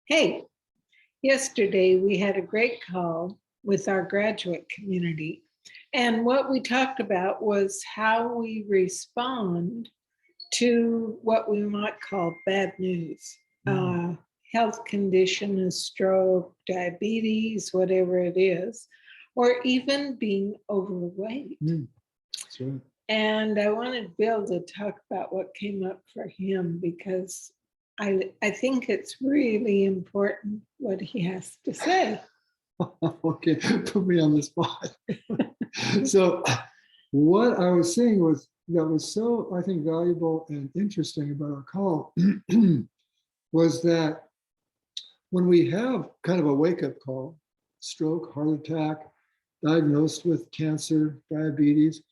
Hey, yesterday we had a great call with our graduate community. And what we talked about was how we respond to what we might call bad news. Uh, Health condition, a stroke, diabetes, whatever it is, or even being overweight. That's right. And I wanted Bill to talk about what came up for him because I think it's really important what he has to say. Okay, put me on the spot. So what I was saying was that was so, I think, valuable and interesting about our call was that when we have kind of a wake-up call, stroke, heart attack, diagnosed with cancer, diabetes,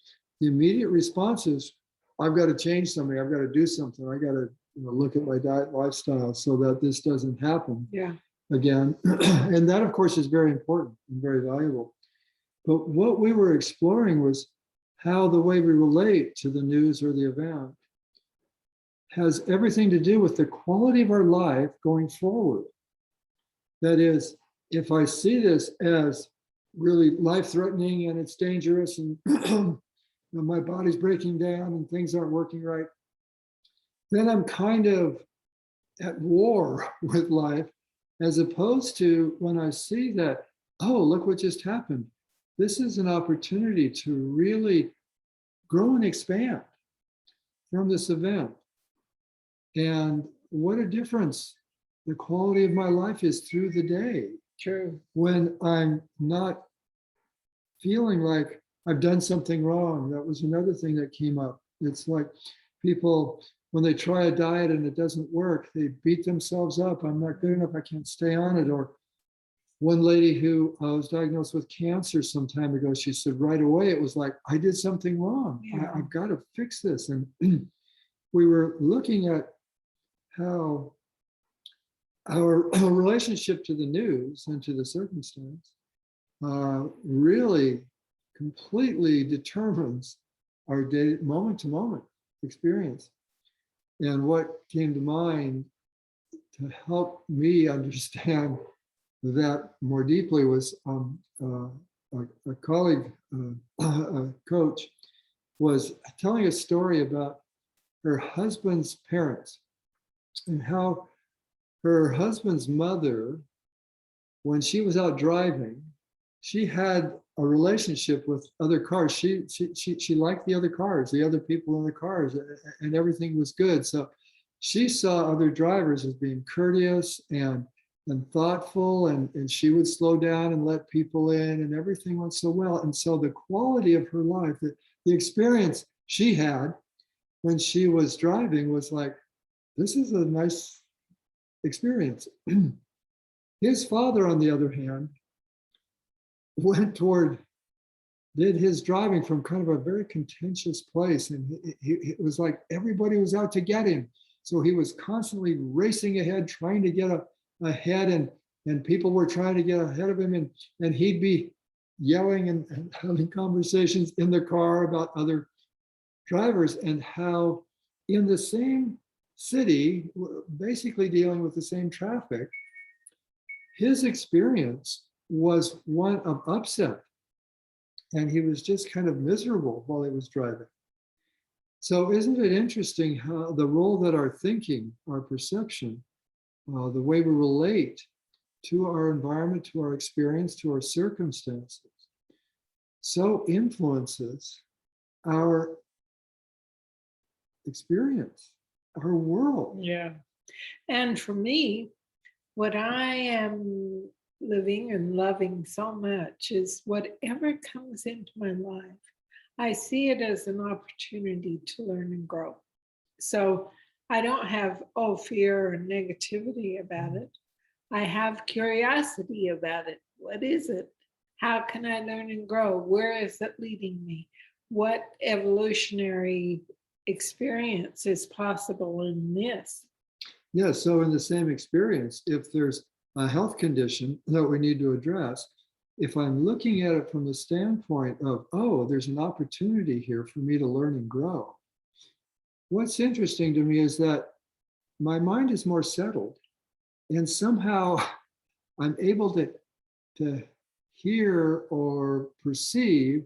the immediate response is, I've got to change something. I've got to do something. I got to look at my diet lifestyle so that this doesn't happen again. And that, of course, is very important and very valuable. But what we were exploring was how the way we relate to the news or the event has everything to do with the quality of our life going forward. That is, if I see this as really life-threatening and it's dangerous and my body's breaking down and things aren't working right, then I'm kind of at war with life, as opposed to when I see that, oh, look what just happened. This is an opportunity to really grow and expand from this event. And what a difference the quality of my life is through the day. True. When I'm not feeling like I've done something wrong. That was another thing that came up. It's like people, when they try a diet and it doesn't work, they beat themselves up. I'm not good enough. I can't stay on it. Or one lady who was diagnosed with cancer some time ago, she said right away, it was like, I did something wrong. I've got to fix this. And we were looking at how our relationship to the news and to the circumstance really completely determines our day, moment to moment experience. And what came to mind to help me understand that more deeply was a colleague, a coach, was telling a story about her husband's parents and how her husband's mother, when she was out driving, she had a relationship with other cars. She liked the other cars, the other people in the cars, and everything was good. So she saw other drivers as being courteous and thoughtful, and she would slow down and let people in, and everything went so well. And so the quality of her life, the experience she had when she was driving was like, this is a nice experience. His father, on the other hand, did his driving from kind of a very contentious place. And it was like everybody was out to get him. So he was constantly racing ahead, trying to get ahead, and people were trying to get ahead of him. And he'd be yelling and having conversations in the car about other drivers, and how in the same city, basically dealing with the same traffic, his experience was one of upset, and he was just kind of miserable while he was driving. So isn't it interesting how the role that our thinking, our perception, the way we relate to our environment, to our experience, to our circumstances, so influences our experience, our world. Yeah. And for me, what I am living and loving so much is whatever comes into my life, I see it as an opportunity to learn and grow. So I don't have, fear or negativity about it. I have curiosity about it. What is it? How can I learn and grow? Where is it leading me? What evolutionary experience is possible in this? Yeah, so in the same experience, if there's a health condition that we need to address, if I'm looking at it from the standpoint of, oh, there's an opportunity here for me to learn and grow, what's interesting to me is that my mind is more settled. And somehow I'm able to hear or perceive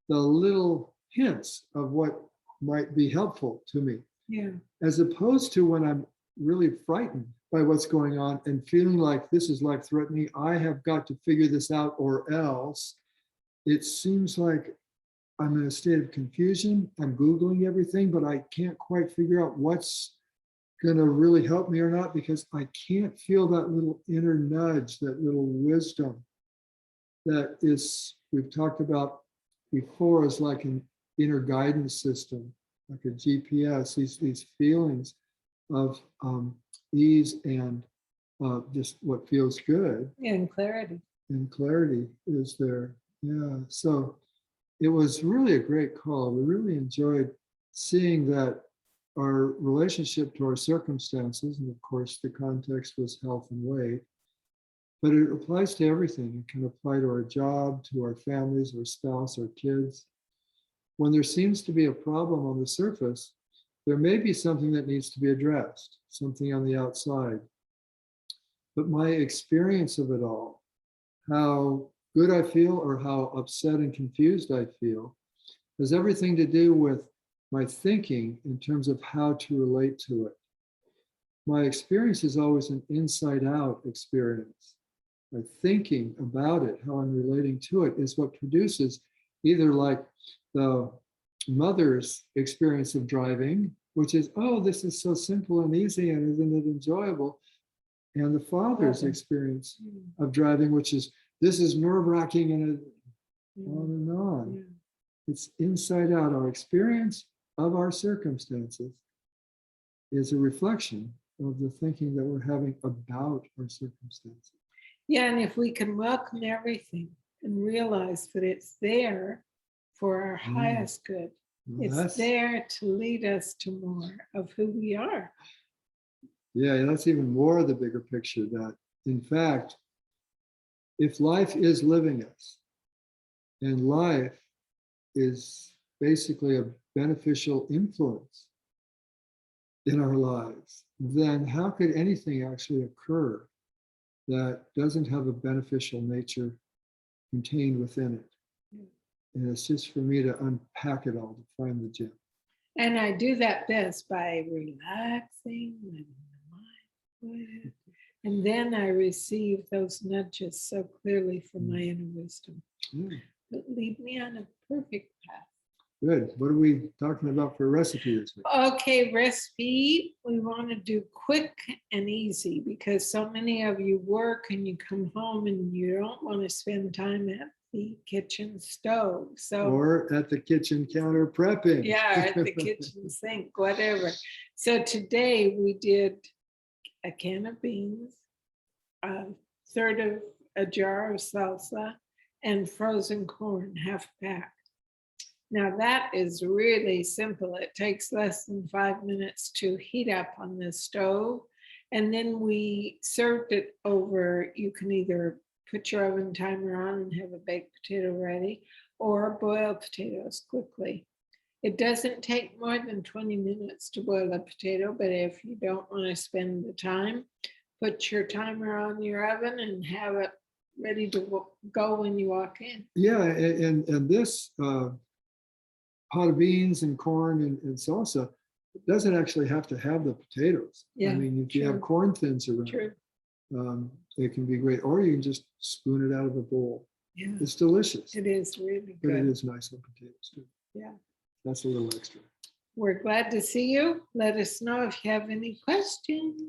the little hints of what might be helpful to me, Yeah. as opposed to when I'm really frightened by what's going on and feeling like this is life threatening. I have got to figure this out or else. It seems like I'm in a state of confusion. I'm Googling everything, but I can't quite figure out what's going to really help me or not, because I can't feel that little inner nudge, that little wisdom that is, we've talked about before, is like an inner guidance system, like a GPS, these feelings of ease and just what feels good And clarity. and clarity is there. Yeah. So it was really a great call. We really enjoyed seeing that our relationship to our circumstances, and of course the context was health and weight, but it applies to everything. It can apply to our job, to our families, our spouse, our kids. When there seems to be a problem on the surface, there may be something that needs to be addressed, something on the outside. But my experience of it all, how good I feel or how upset and confused I feel, has everything to do with my thinking in terms of how to relate to it. My experience is always an inside out experience. My thinking about it, how I'm relating to it, is what produces either like the mother's experience of driving, which is, oh, this is so simple and easy and isn't it enjoyable? And the father's experience of driving, which is, this is nerve-wracking and on and on. Yeah. It's inside out. Our experience of our circumstances is a reflection of the thinking that we're having about our circumstances. Yeah, and if we can welcome everything and realize that it's there for our highest good, it's there to lead us to more of who we are. Yeah, that's even more of the bigger picture, that in fact, if life is living us, and life is basically a beneficial influence in our lives, then how could anything actually occur that doesn't have a beneficial nature contained within it? And it's just for me to unpack it all to find the gem. And I do that best by relaxing, letting the mind quiet, and then I receive those nudges so clearly from my inner wisdom that lead me on a perfect path. Good. What are we talking about for a recipe this week? Okay, recipe. We want to do quick and easy because so many of you work and you come home and you don't want to spend time at the kitchen stove. Or at the kitchen counter prepping. Yeah, at the kitchen sink, whatever. So today we did a can of beans, a third of a jar of salsa, and frozen corn, half pack. Now that is really simple. It takes less than 5 minutes to heat up on the stove. And then we served it over, you can either put your oven timer on and have a baked potato ready, or boil potatoes quickly. It doesn't take more than 20 minutes to boil a potato, but if you don't want to spend the time, put your timer on your oven and have it ready to go when you walk in. Yeah, and this pot of beans and corn and salsa doesn't actually have to have the potatoes. Yeah, I mean, if you have corn thins around, it can be great. Or you can just spoon it out of a bowl. Yeah, it's delicious. It is really good. But it is nice on potatoes too. Yeah. That's a little extra. We're glad to see you. Let us know if you have any questions.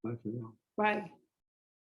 Bye for now. Bye.